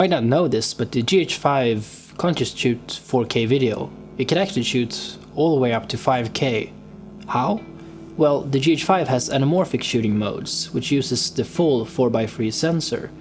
might not know this, but the GH5 can't just shoot 4K video. It can actually shoot all the way up to 5K. How? Well, the GH5 has anamorphic shooting modes, which uses the full 4x3 sensor,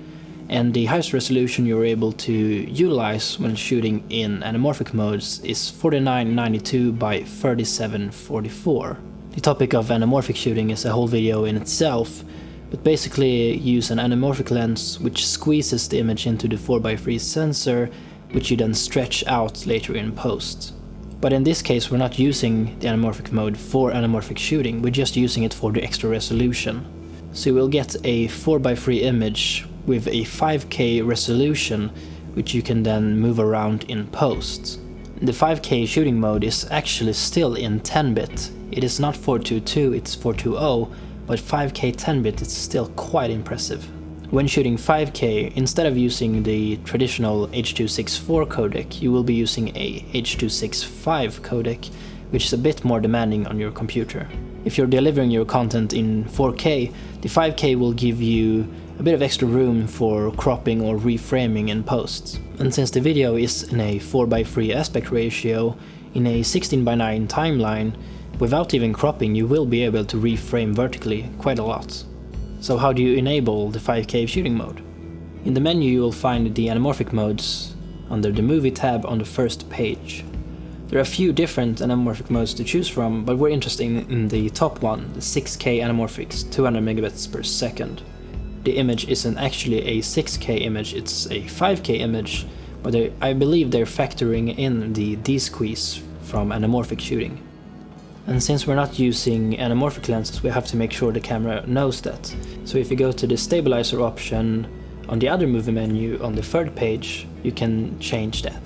and the highest resolution you're able to utilize when shooting in anamorphic modes is 4992 by 3744. The topic of anamorphic shooting is a whole video in itself, but basically use an anamorphic lens which squeezes the image into the 4x3 sensor, which you then stretch out later in post. But in this case we're not using the anamorphic mode for anamorphic shooting, we're just using it for the extra resolution. So we'll get a 4x3 image with a 5K resolution, which you can then move around in post. The 5K shooting mode is actually still in 10-bit. It is not 422, it's 420, but 5K 10-bit is still quite impressive. When shooting 5K, instead of using the traditional H.264 codec, you will be using a H.265 codec, which is a bit more demanding on your computer. If you're delivering your content in 4K, the 5K will give you a bit of extra room for cropping or reframing in post. And since the video is in a 4x3 aspect ratio, in a 16:9 timeline, without even cropping you will be able to reframe vertically quite a lot. So how do you enable the 5K shooting mode? In the menu you will find the anamorphic modes under the movie tab on the first page. There are a few different anamorphic modes to choose from, but we're interested in the top one, the 6K anamorphics, 200 megabits per second. The image isn't actually a 6K image, it's a 5K image, but I believe they're factoring in the D-squeeze from anamorphic shooting. And since we're not using anamorphic lenses, we have to make sure the camera knows that. So if you go to the stabilizer option on the other movie menu on the third page, you can change that.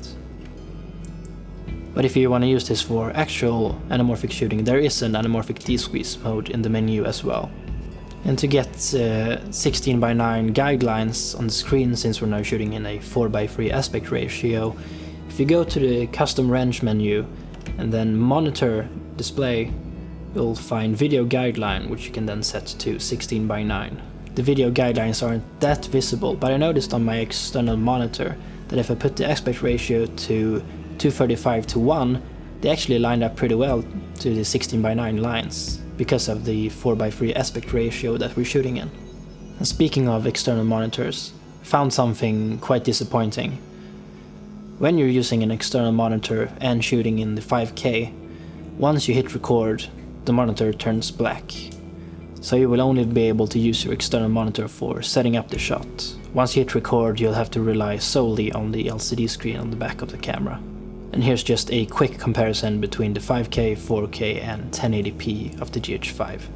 But if you want to use this for actual anamorphic shooting, there is an anamorphic D-squeeze mode in the menu as well. And to get 16:9 guidelines on the screen, since we're now shooting in a 4x3 aspect ratio, if you go to the custom range menu and then monitor display, you'll find video guideline, which you can then set to 16:9. The video guidelines aren't that visible, but I noticed on my external monitor that if I put the aspect ratio to 235:1, they actually lined up pretty well to the 16:9 lines, because of the 4x3 aspect ratio that we're shooting in. And speaking of external monitors, I found something quite disappointing. When you're using an external monitor and shooting in the 5K, once you hit record, the monitor turns black. So you will only be able to use your external monitor for setting up the shot. Once you hit record, you'll have to rely solely on the LCD screen on the back of the camera. And here's just a quick comparison between the 5K, 4K and 1080p of the GH5.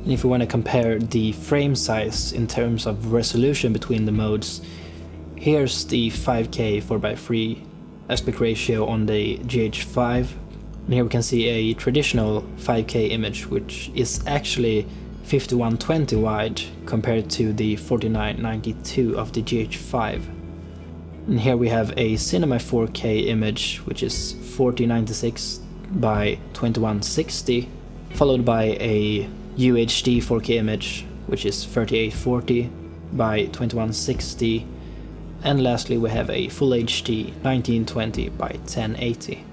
And if we want to compare the frame size in terms of resolution between the modes, here's the 5K 4x3 aspect ratio on the GH5. And here we can see a traditional 5K image, which is actually 5120 wide compared to the 4992 of the GH5. And here we have a cinema 4K image, which is 4096 by 2160, followed by a UHD 4K image, which is 3840 by 2160, and lastly we have a Full HD 1920 by 1080.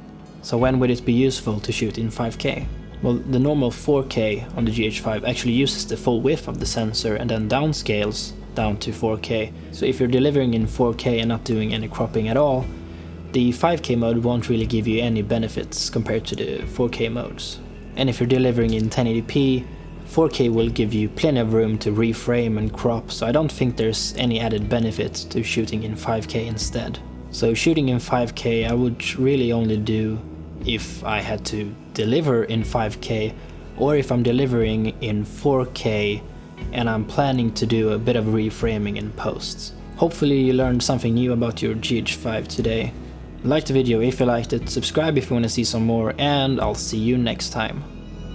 So when would it be useful to shoot in 5K? Well, the normal 4K on the GH5 actually uses the full width of the sensor and then downscales down to 4K. So if you're delivering in 4K and not doing any cropping at all, the 5K mode won't really give you any benefits compared to the 4K modes. And if you're delivering in 1080p, 4K will give you plenty of room to reframe and crop, so I don't think there's any added benefit to shooting in 5K instead. So shooting in 5K I would really only do if I had to deliver in 5K, or if I'm delivering in 4K and I'm planning to do a bit of reframing in post. Hopefully you learned something new about your GH5 today. Like the video if you liked it, subscribe if you want to see some more, and I'll see you next time.